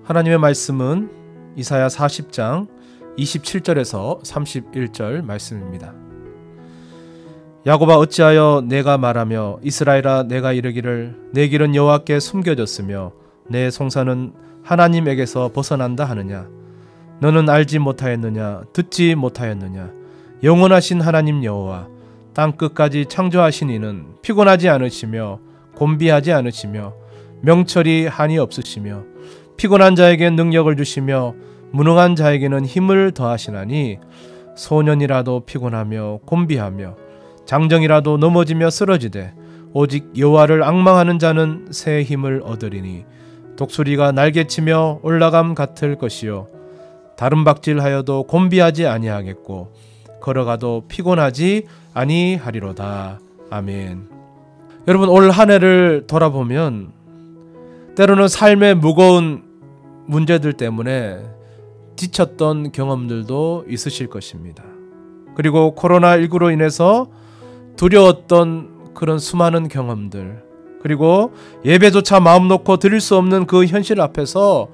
하나님의 말씀은 이사야 40장 27절에서 31절 말씀입니다. 야곱아 어찌하여 내가 말하며 이스라엘아 내가 이르기를 내 길은 여호와께 숨겨졌으며 내 송사는 하나님에게서 벗어난다 하느냐. 너는 알지 못하였느냐 듣지 못하였느냐. 영원하신 하나님 여호와 땅 끝까지 창조하신 이는 피곤하지 않으시며 곤비하지 않으시며 명철이 한이 없으시며 피곤한 자에게 능력을 주시며 무능한 자에게는 힘을 더하시나니 소년이라도 피곤하며 곤비하며 장정이라도 넘어지며 쓰러지되 오직 여호와를 앙망하는 자는 새 힘을 얻으리니 독수리가 날개치며 올라감 같을 것이요 다른 박질하여도 곤비하지 아니하겠고 걸어가도 피곤하지 아니하리로다. 아멘. 여러분, 올 한 해를 돌아보면 때로는 삶의 무거운 문제들 때문에 지쳤던 경험들도 있으실 것입니다. 그리고 코로나19로 인해서 두려웠던 그런 수많은 경험들, 그리고 예배조차 마음 놓고 드릴 수 없는 그 현실 앞에서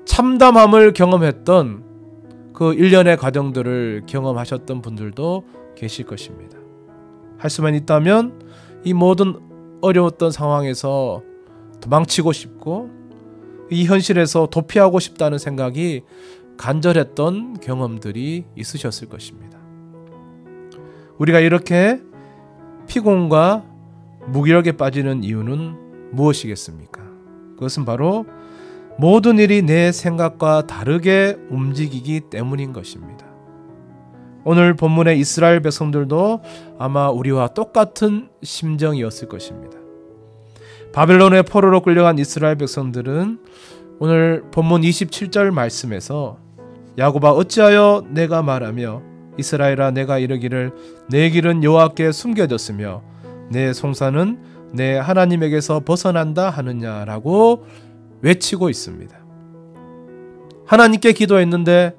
참담함을 경험했던 그 일련의 과정들을 경험하셨던 분들도 계실 것입니다. 할 수만 있다면 이 모든 어려웠던 상황에서 도망치고 싶고 이 현실에서 도피하고 싶다는 생각이 간절했던 경험들이 있으셨을 것입니다. 우리가 이렇게 피곤과 무기력에 빠지는 이유는 무엇이겠습니까? 그것은 바로 모든 일이 내 생각과 다르게 움직이기 때문인 것입니다. 오늘 본문의 이스라엘 백성들도 아마 우리와 똑같은 심정이었을 것입니다. 바벨론의 포로로 끌려간 이스라엘 백성들은 오늘 본문 27절 말씀에서 야곱아 어찌하여 내가 말하며 이스라엘아 내가 이르기를 내 길은 여호와께 숨겨졌으며 내 송사는 내 하나님에게서 벗어난다 하느냐라고 외치고 있습니다. 하나님께 기도했는데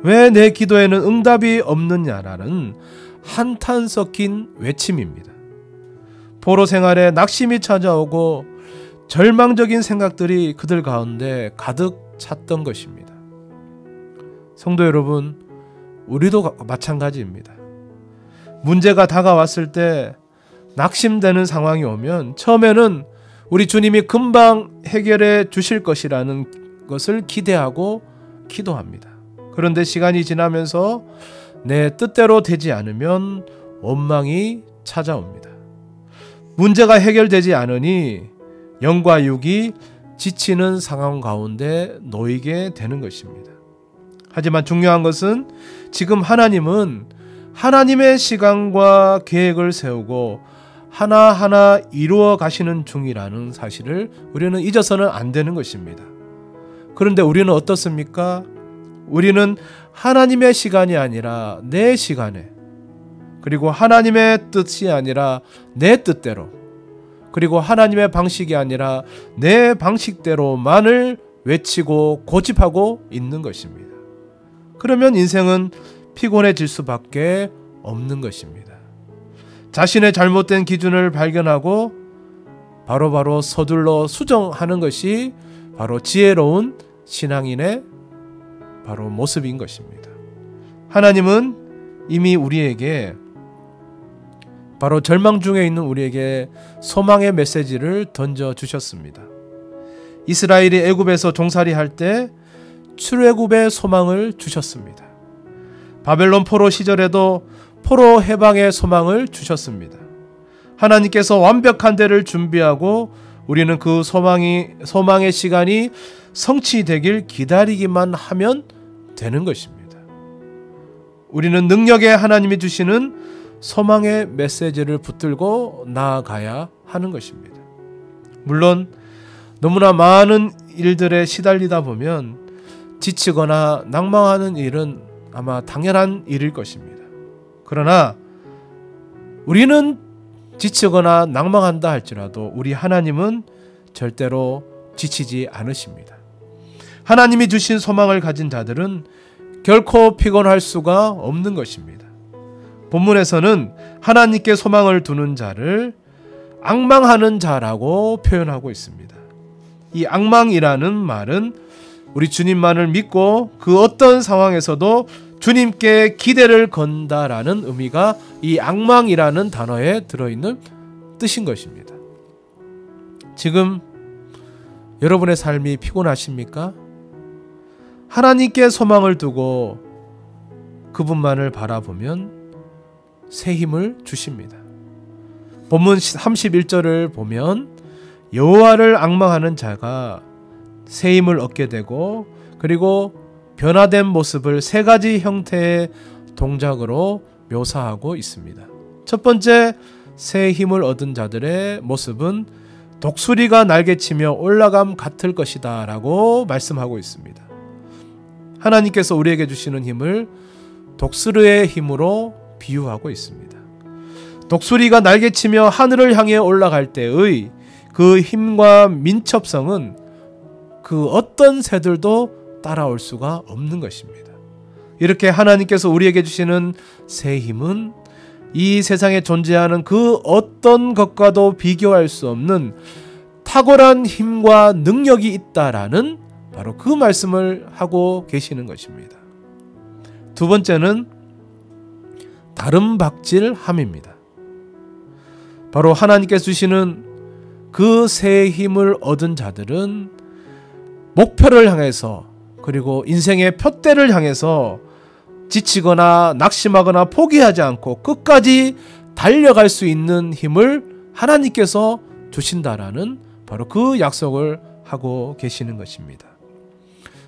왜 내 기도에는 응답이 없느냐라는 한탄 섞인 외침입니다. 포로 생활에 낙심이 찾아오고 절망적인 생각들이 그들 가운데 가득 찼던 것입니다. 성도 여러분, 우리도 마찬가지입니다. 문제가 다가왔을 때 낙심되는 상황이 오면 처음에는 우리 주님이 금방 해결해 주실 것이라는 것을 기대하고 기도합니다. 그런데 시간이 지나면서 내 뜻대로 되지 않으면 원망이 찾아옵니다. 문제가 해결되지 않으니 영과 육이 지치는 상황 가운데 놓이게 되는 것입니다. 하지만 중요한 것은 지금 하나님은 하나님의 시간과 계획을 세우고 하나하나 이루어 가시는 중이라는 사실을 우리는 잊어서는 안 되는 것입니다. 그런데 우리는 어떻습니까? 우리는 하나님의 시간이 아니라 내 시간에, 그리고 하나님의 뜻이 아니라 내 뜻대로, 그리고 하나님의 방식이 아니라 내 방식대로만을 외치고 고집하고 있는 것입니다. 그러면 인생은 피곤해질 수밖에 없는 것입니다. 자신의 잘못된 기준을 발견하고 바로바로 서둘러 수정하는 것이 바로 지혜로운 신앙인의 바로 모습인 것입니다. 하나님은 이미 우리에게, 바로 절망 중에 있는 우리에게 소망의 메시지를 던져주셨습니다. 이스라엘이 애굽에서 종살이할 때 출애굽의 소망을 주셨습니다. 바벨론 포로 시절에도 포로 해방의 소망을 주셨습니다. 하나님께서 완벽한 데를 준비하고 우리는 그 소망의 시간이 성취되길 기다리기만 하면 되는 것입니다. 우리는 능력의 하나님이 주시는 소망의 메시지를 붙들고 나아가야 하는 것입니다. 물론 너무나 많은 일들에 시달리다 보면 지치거나 낭망하는 일은 아마 당연한 일일 것입니다. 그러나 우리는 지치거나 낭망한다 할지라도 우리 하나님은 절대로 지치지 않으십니다. 하나님이 주신 소망을 가진 자들은 결코 피곤할 수가 없는 것입니다. 본문에서는 하나님께 소망을 두는 자를 앙망하는 자라고 표현하고 있습니다. 이 앙망이라는 말은 우리 주님만을 믿고 그 어떤 상황에서도 주님께 기대를 건다라는 의미가 이 앙망이라는 단어에 들어있는 뜻인 것입니다. 지금 여러분의 삶이 피곤하십니까? 하나님께 소망을 두고 그분만을 바라보면 새 힘을 주십니다. 본문 31절을 보면 여호와를 앙망하는 자가 새 힘을 얻게 되고 그리고 변화된 모습을 세 가지 형태의 동작으로 묘사하고 있습니다. 첫 번째, 새 힘을 얻은 자들의 모습은 독수리가 날개치며 올라감 같을 것이다 라고 말씀하고 있습니다. 하나님께서 우리에게 주시는 힘을 독수리의 힘으로 비유하고 있습니다. 독수리가 날개치며 하늘을 향해 올라갈 때의 그 힘과 민첩성은 그 어떤 새들도 따라올 수가 없는 것입니다. 이렇게 하나님께서 우리에게 주시는 새 힘은 이 세상에 존재하는 그 어떤 것과도 비교할 수 없는 탁월한 힘과 능력이 있다라는 바로 그 말씀을 하고 계시는 것입니다. 두 번째는 다름박질함입니다. 바로 하나님께서 주시는 그 새 힘을 얻은 자들은 목표를 향해서 그리고 인생의 표대를 향해서 지치거나 낙심하거나 포기하지 않고 끝까지 달려갈 수 있는 힘을 하나님께서 주신다라는 바로 그 약속을 하고 계시는 것입니다.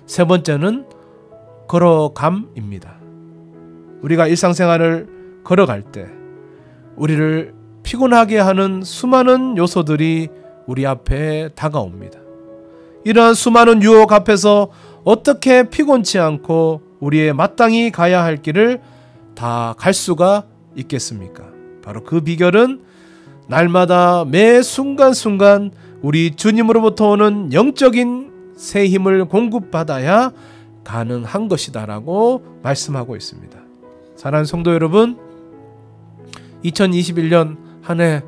세 번째는 걸어감입니다. 우리가 일상생활을 걸어갈 때 우리를 피곤하게 하는 수많은 요소들이 우리 앞에 다가옵니다. 이러한 수많은 유혹 앞에서 어떻게 피곤치 않고 우리의 마땅히 가야 할 길을 다 갈 수가 있겠습니까? 바로 그 비결은 날마다 매 순간순간 우리 주님으로부터 오는 영적인 새 힘을 공급받아야 가능한 것이다라고 말씀하고 있습니다. 사랑하는 성도 여러분, 2021년 한 해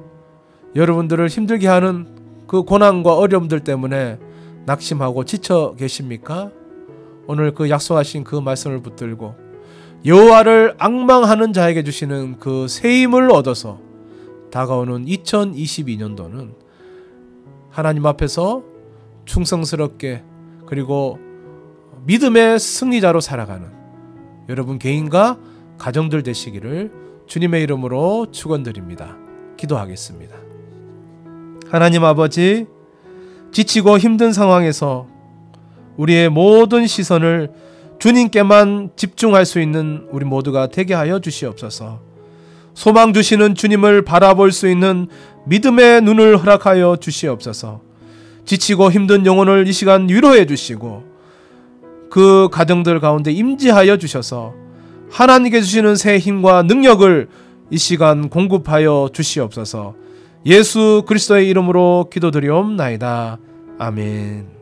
여러분들을 힘들게 하는 그 고난과 어려움들 때문에 낙심하고 지쳐 계십니까? 오늘 그 약속하신 그 말씀을 붙들고 여호와를 앙망하는 자에게 주시는 그 새 힘을 얻어서 다가오는 2022년도는 하나님 앞에서 충성스럽게 그리고 믿음의 승리자로 살아가는 여러분 개인과 가정들 되시기를 주님의 이름으로 축원드립니다. 기도하겠습니다. 하나님 아버지, 지치고 힘든 상황에서 우리의 모든 시선을 주님께만 집중할 수 있는 우리 모두가 되게 하여 주시옵소서. 소망 주시는 주님을 바라볼 수 있는 믿음의 눈을 허락하여 주시옵소서. 지치고 힘든 영혼을 이 시간 위로해 주시고 그 가정들 가운데 임재하여 주셔서 하나님께 주시는 새 힘과 능력을 이 시간 공급하여 주시옵소서. 예수 그리스도의 이름으로 기도드리옵나이다. 아멘.